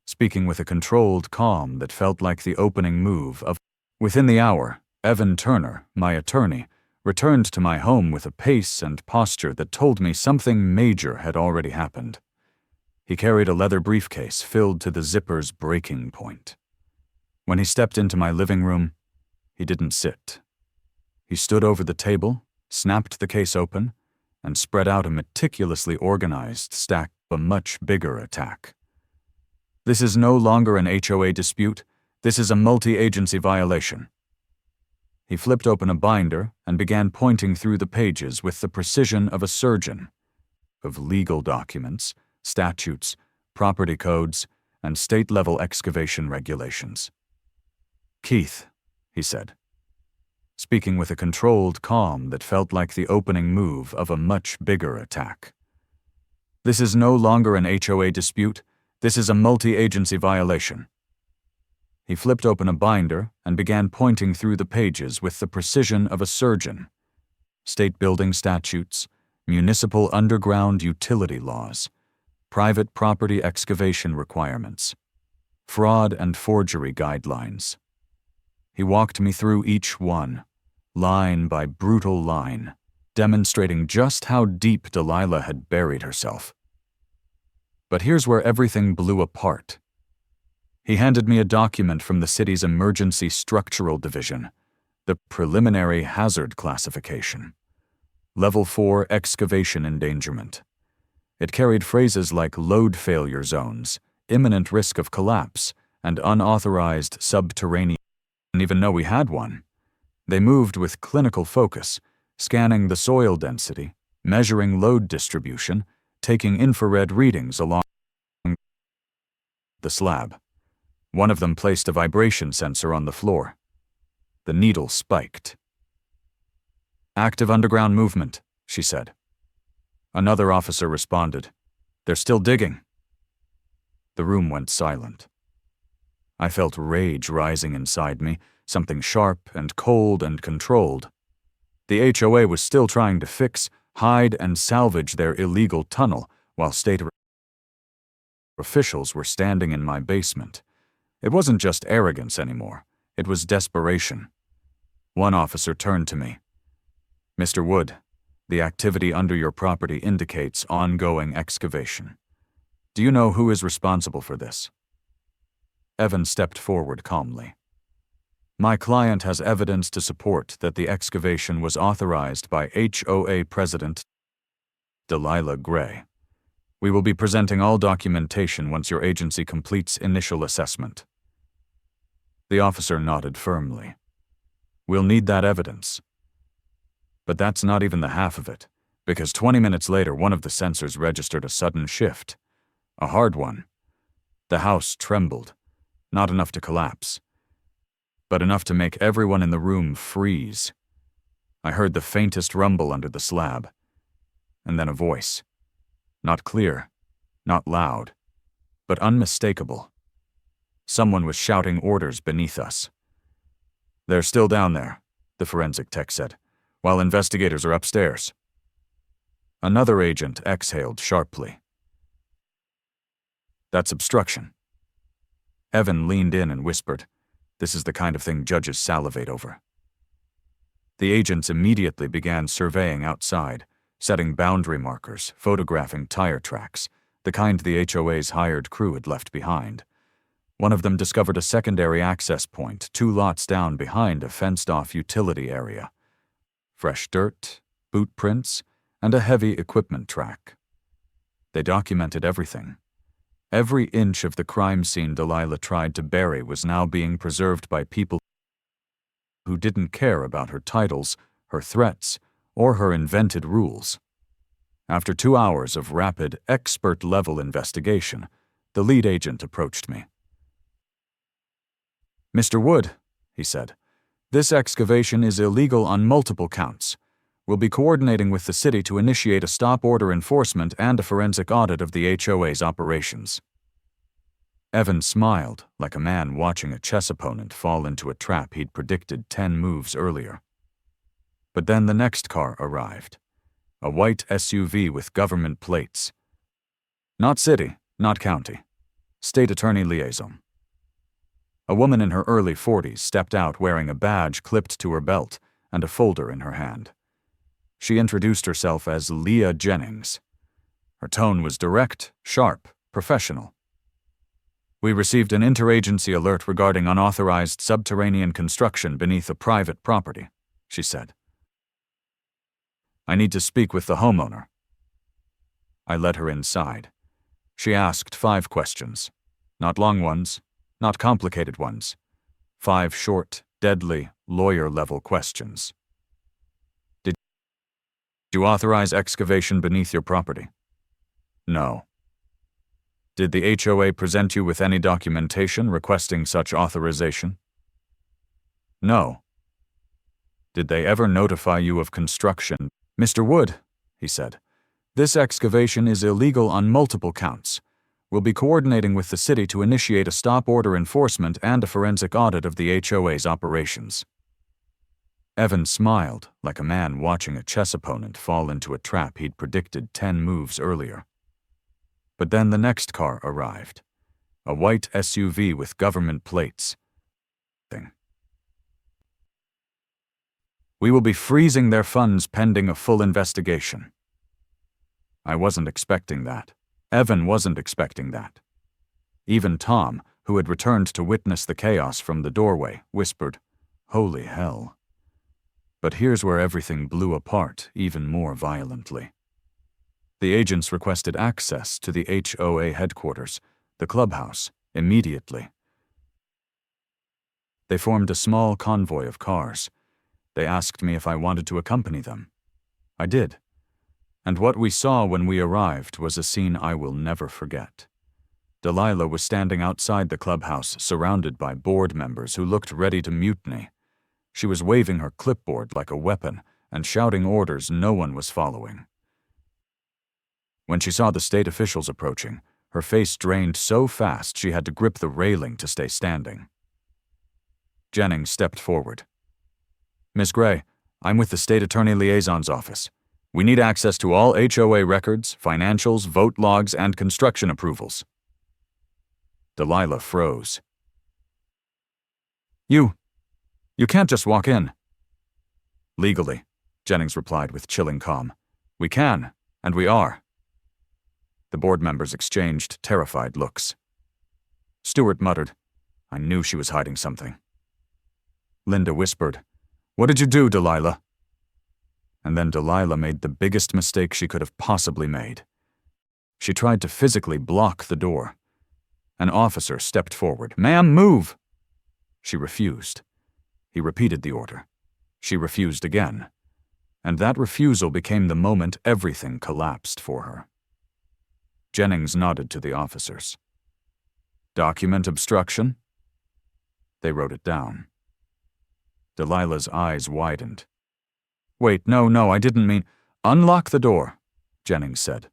speaking with a controlled calm that felt like the opening move of. Within the hour, Evan Turner, my attorney, returned to my home with a pace and posture that told me something major had already happened. He carried a leather briefcase filled to the zipper's breaking point. When he stepped into my living room, he didn't sit. He stood over the table, snapped the case open, and spread out a meticulously organized stack of a much bigger attack. "This is no longer an HOA dispute. This is a multi-agency violation." He flipped open a binder and began pointing through the pages with the precision of a surgeon, of legal documents, statutes, property codes, and state-level excavation regulations. "Keith," he said, speaking with a controlled calm that felt like the opening move of a much bigger attack. "This is no longer an HOA dispute. This is a multi-agency violation." He flipped open a binder and began pointing through the pages with the precision of a surgeon. State building statutes, municipal underground utility laws, private property excavation requirements, fraud and forgery guidelines. He walked me through each one, line by brutal line, demonstrating just how deep Delilah had buried herself. But here's where everything blew apart. He handed me a document from the city's Emergency Structural Division, the Preliminary Hazard Classification. Level 4 Excavation Endangerment. It carried phrases like load failure zones, imminent risk of collapse, and unauthorized subterranean. I didn't even know we had one. They moved with clinical focus, scanning the soil density, measuring load distribution, taking infrared readings along the slab. One of them placed a vibration sensor on the floor. The needle spiked. "Active underground movement," she said. Another officer responded, "They're still digging." The room went silent. I felt rage rising inside me, something sharp and cold and controlled. The HOA was still trying to fix, hide, and salvage their illegal tunnel while state officials were standing in my basement. It wasn't just arrogance anymore. It was desperation. One officer turned to me. "Mr. Wood, the activity under your property indicates ongoing excavation. Do you know who is responsible for this?" Evan stepped forward calmly. "My client has evidence to support that the excavation was authorized by HOA President Delilah Gray. We will be presenting all documentation once your agency completes initial assessment. The officer nodded firmly. We'll need that evidence. But that's not even the half of it, because 20 minutes later one of the sensors registered a sudden shift. A hard one. The house trembled. Not enough to collapse, but enough to make everyone in the room freeze. I heard the faintest rumble under the slab, and then a voice. Not clear, not loud, but unmistakable. Someone was shouting orders beneath us. They're still down there, the forensic tech said, while investigators are upstairs. Another agent exhaled sharply. That's obstruction. Evan leaned in and whispered, "This is the kind of thing judges salivate over." The agents immediately began surveying outside, setting boundary markers, photographing tire tracks, the kind the HOA's hired crew had left behind. One of them discovered a secondary access point 2 lots down behind a fenced-off utility area. Fresh dirt, boot prints, and a heavy equipment track. They documented everything. Every inch of the crime scene Delilah tried to bury was now being preserved by people who didn't care about her titles, her threats, or her invented rules. After 2 hours of rapid, expert-level investigation, the lead agent approached me. "Mr. Wood," he said, "this excavation is illegal on multiple counts. We'll be coordinating with the city to initiate a stop order enforcement and a forensic audit of the HOA's operations." Evan smiled like a man watching a chess opponent fall into a trap he'd predicted 10 moves earlier. But then the next car arrived. A white SUV with government plates. Not city, not county. State attorney liaison. A woman in her early 40s stepped out wearing a badge clipped to her belt and a folder in her hand. She introduced herself as Leah Jennings. Her tone was direct, sharp, professional. "We received an interagency alert regarding unauthorized subterranean construction beneath a private property," she said. "I need to speak with the homeowner." I led her inside. She asked 5 questions. Not long ones, not complicated ones. 5 short, deadly, lawyer-level questions. "Did you authorize excavation beneath your property?" "No." "Did the HOA present you with any documentation requesting such authorization?" "No." "Did they ever notify you of construction?" "Mr. Wood," he said, "this excavation is illegal on multiple counts. We'll be coordinating with the city to initiate a stop order enforcement and a forensic audit of the HOA's operations." Evan smiled like a man watching a chess opponent fall into a trap he'd predicted 10 moves earlier. But then the next car arrived. A white SUV with government plates. "We will be freezing their funds pending a full investigation." I wasn't expecting that. Evan wasn't expecting that. Even Tom, who had returned to witness the chaos from the doorway, whispered, "Holy hell." But here's where everything blew apart even more violently. The agents requested access to the HOA headquarters, the clubhouse, immediately. They formed a small convoy of cars. They asked me if I wanted to accompany them. I did. And what we saw when we arrived was a scene I will never forget. Delilah was standing outside the clubhouse, surrounded by board members who looked ready to mutiny. She was waving her clipboard like a weapon and shouting orders no one was following. When she saw the state officials approaching, her face drained so fast she had to grip the railing to stay standing. Jennings stepped forward. "Ms. Gray, I'm with the State Attorney Liaison's office. We need access to all HOA records, financials, vote logs, and construction approvals." Delilah froze. You can't just walk in." "Legally," Jennings replied with chilling calm. "We can, and we are." The board members exchanged terrified looks. Stewart muttered, "I knew she was hiding something." Linda whispered, "What did you do, Delilah?" And then Delilah made the biggest mistake she could have possibly made. She tried to physically block the door. An officer stepped forward. "Ma'am, move!" She refused. He repeated the order. She refused again. And that refusal became the moment everything collapsed for her. Jennings nodded to the officers. "Document obstruction?" They wrote it down. Delilah's eyes widened. "Wait, no, I didn't mean—" "Unlock the door," Jennings said,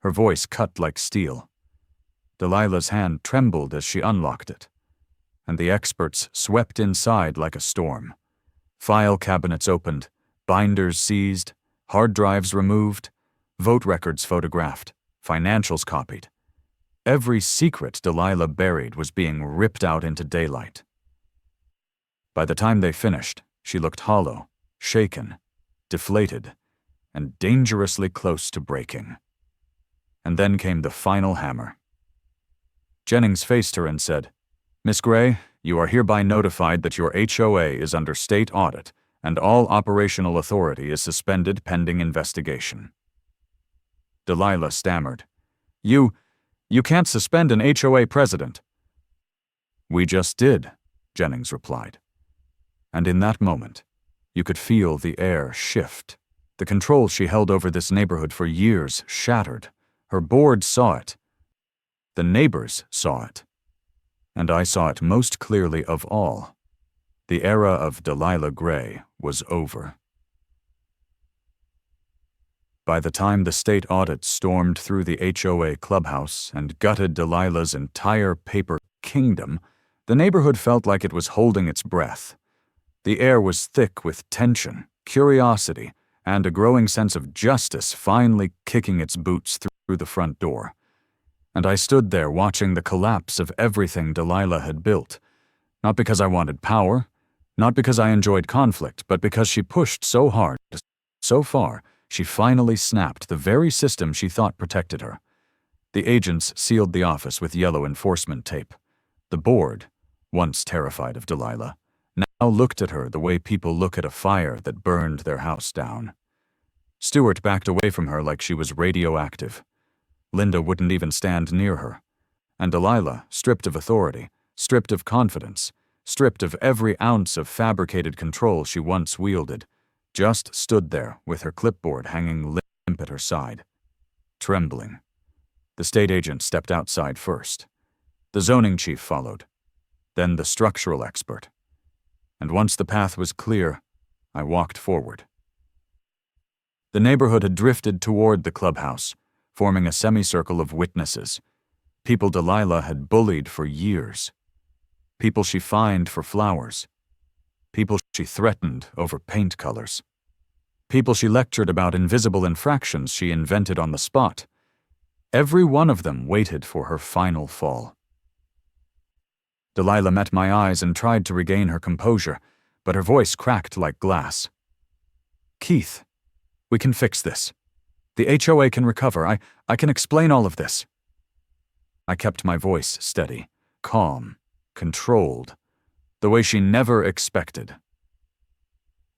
her voice cut like steel. Delilah's hand trembled as she unlocked it, and the experts swept inside like a storm. File cabinets opened, binders seized, hard drives removed, vote records photographed, financials copied. Every secret Delilah buried was being ripped out into daylight. By the time they finished, she looked hollow, shaken, deflated, and dangerously close to breaking. And then came the final hammer. Jennings faced her and said, "Miss Gray, you are hereby notified that your HOA is under state audit and all operational authority is suspended pending investigation." Delilah stammered, You can't suspend an HOA president." "We just did," Jennings replied. And in that moment, you could feel the air shift. The control she held over this neighborhood for years shattered. Her board saw it. The neighbors saw it. And I saw it most clearly of all. The era of Delilah Gray was over. By the time the state audit stormed through the HOA clubhouse and gutted Delilah's entire paper kingdom, the neighborhood felt like it was holding its breath. The air was thick with tension, curiosity, and a growing sense of justice finally kicking its boots through the front door. And I stood there watching the collapse of everything Delilah had built, not because I wanted power, not because I enjoyed conflict, but because she pushed so hard, so far, she finally snapped the very system she thought protected her. The agents sealed the office with yellow enforcement tape. The board, once terrified of Delilah, now looked at her the way people look at a fire that burned their house down. Stewart backed away from her like she was radioactive. Linda wouldn't even stand near her. And Delilah, stripped of authority, stripped of confidence, stripped of every ounce of fabricated control she once wielded, just stood there with her clipboard hanging limp at her side, trembling. The state agent stepped outside first. The zoning chief followed, then the structural expert. And once the path was clear, I walked forward. The neighborhood had drifted toward the clubhouse, forming a semicircle of witnesses. People Delilah had bullied for years. People she fined for flowers. People she threatened over paint colors. People she lectured about invisible infractions she invented on the spot. Every one of them waited for her final fall. Delilah met my eyes and tried to regain her composure, but her voice cracked like glass. "Keith, we can fix this. The HOA can recover. I can explain all of this." I kept my voice steady, calm, controlled, the way she never expected.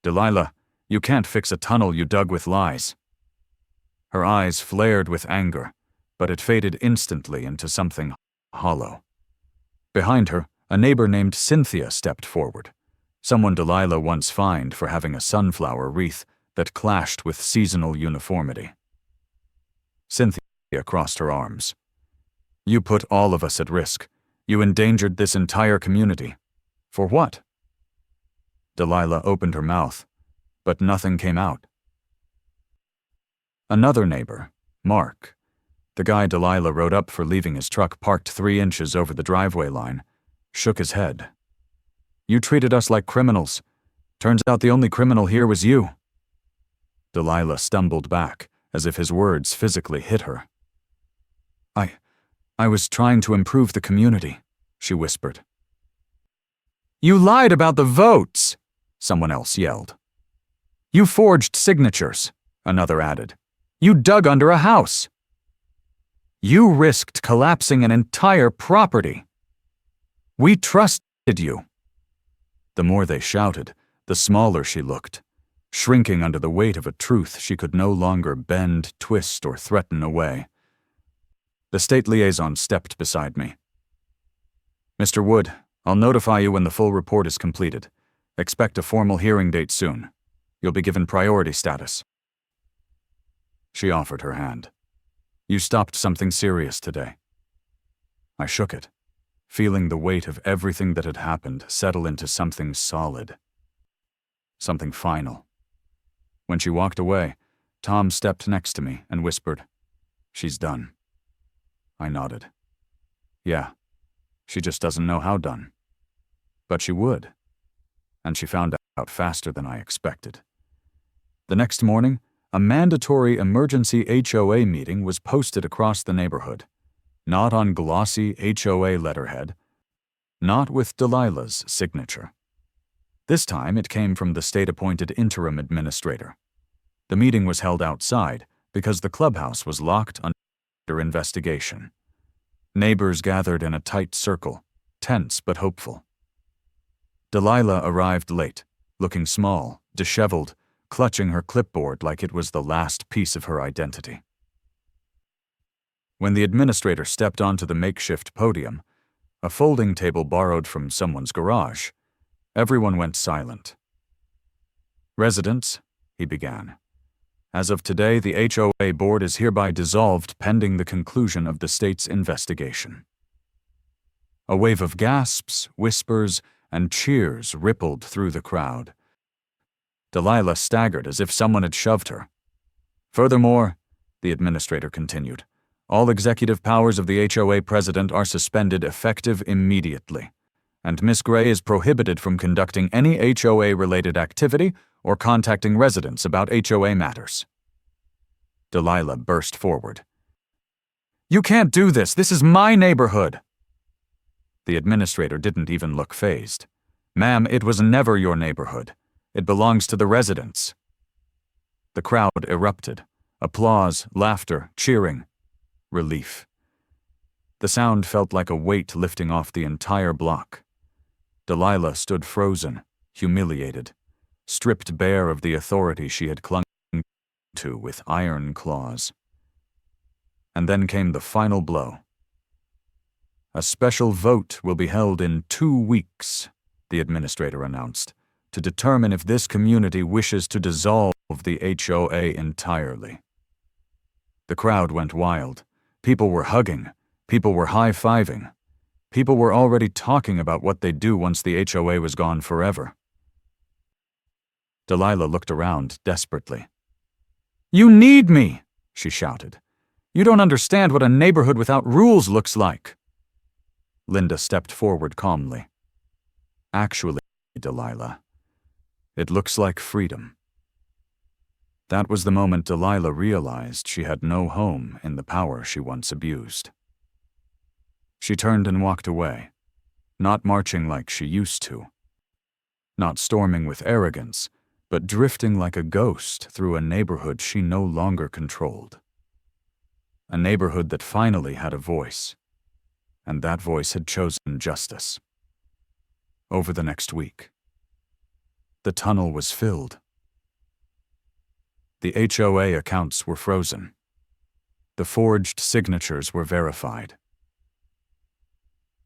"Delilah, you can't fix a tunnel you dug with lies." Her eyes flared with anger, but it faded instantly into something hollow. Behind her, a neighbor named Cynthia stepped forward, someone Delilah once fined for having a sunflower wreath that clashed with seasonal uniformity. Cynthia crossed her arms. "You put all of us at risk. You endangered this entire community. For what?" Delilah opened her mouth, but nothing came out. Another neighbor, Mark, the guy Delilah wrote up for leaving his truck parked 3 inches over the driveway line, shook his head. "You treated us like criminals. Turns out the only criminal here was you." Delilah stumbled back, as if his words physically hit her. I was trying to improve the community," she whispered. "You lied about the votes," someone else yelled. "You forged signatures," another added. "You dug under a house. You risked collapsing an entire property. We trusted you." The more they shouted, the smaller she looked, shrinking under the weight of a truth she could no longer bend, twist, or threaten away. The state liaison stepped beside me. "Mr. Wood, I'll notify you when the full report is completed. Expect a formal hearing date soon. You'll be given priority status." She offered her hand. "You stopped something serious today." I shook it, feeling the weight of everything that had happened settle into something solid. Something final. When she walked away, Tom stepped next to me and whispered, "She's done." I nodded. Yeah, she just doesn't know how done. But she would. And she found out faster than I expected. The next morning, a mandatory emergency HOA meeting was posted across the neighborhood. Not on glossy HOA letterhead, not with Delilah's signature. This time it came from the state-appointed interim administrator. The meeting was held outside because the clubhouse was locked under investigation. Neighbors gathered in a tight circle, tense but hopeful. Delilah arrived late, looking small, disheveled, clutching her clipboard like it was the last piece of her identity. When the administrator stepped onto the makeshift podium, a folding table borrowed from someone's garage, everyone went silent. "Residents," he began, "as of today, the HOA board is hereby dissolved pending the conclusion of the state's investigation." A wave of gasps, whispers, and cheers rippled through the crowd. Delilah staggered as if someone had shoved her. "Furthermore," the administrator continued, "all executive powers of the HOA president are suspended effective immediately, and Miss Gray is prohibited from conducting any HOA-related activity or contacting residents about HOA matters." Delilah burst forward. "You can't do this! This is my neighborhood!" The administrator didn't even look fazed. "Ma'am, it was never your neighborhood. It belongs to the residents." The crowd erupted. Applause, laughter, cheering. Relief. The sound felt like a weight lifting off the entire block. Delilah stood frozen, humiliated, stripped bare of the authority she had clung to with iron claws. And then came the final blow. "A special vote will be held in 2 weeks," the administrator announced, "to determine if this community wishes to dissolve the HOA entirely." The crowd went wild. People were hugging. People were high-fiving. People were already talking about what they'd do once the HOA was gone forever. Delilah looked around desperately. "You need me!" she shouted. "You don't understand what a neighborhood without rules looks like." Linda stepped forward calmly. "Actually, Delilah, it looks like freedom." That was the moment Delilah realized she had no home in the power she once abused. She turned and walked away, not marching like she used to, not storming with arrogance, but drifting like a ghost through a neighborhood she no longer controlled. A neighborhood that finally had a voice, and that voice had chosen justice. Over the next week, the tunnel was filled. The HOA accounts were frozen. The forged signatures were verified.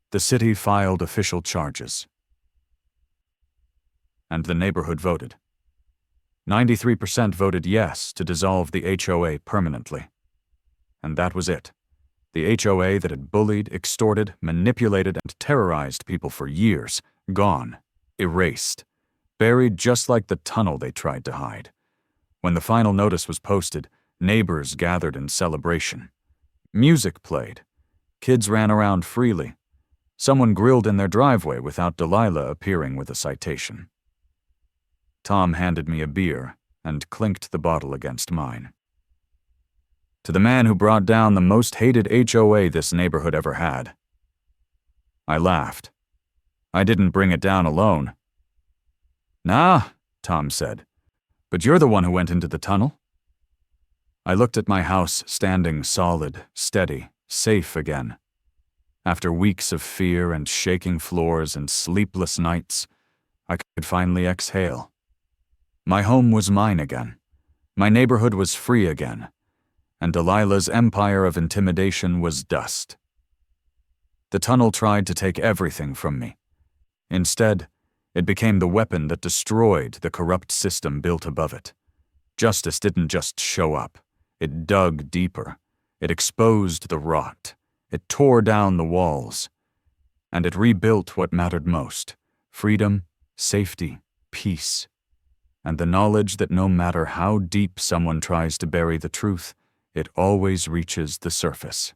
The city filed official charges. And the neighborhood voted. 93% voted yes to dissolve the HOA permanently. And that was it. The HOA that had bullied, extorted, manipulated, and terrorized people for years, gone, erased, buried just like the tunnel they tried to hide. When the final notice was posted, neighbors gathered in celebration. Music played. Kids ran around freely. Someone grilled in their driveway without Delilah appearing with a citation. Tom handed me a beer and clinked the bottle against mine. "To the man who brought down the most hated HOA this neighborhood ever had." I laughed. "I didn't bring it down alone." "Nah," Tom said. "But you're the one who went into the tunnel." I looked at my house standing solid, steady, safe again. After weeks of fear and shaking floors and sleepless nights, I could finally exhale. My home was mine again. My neighborhood was free again. and Delilah's empire of intimidation was dust. The tunnel tried to take everything from me. Instead, it became the weapon that destroyed the corrupt system built above it. Justice didn't just show up. It dug deeper. It exposed the rot. It tore down the walls. And it rebuilt what mattered most: freedom, safety, peace, and the knowledge that no matter how deep someone tries to bury the truth, it always reaches the surface.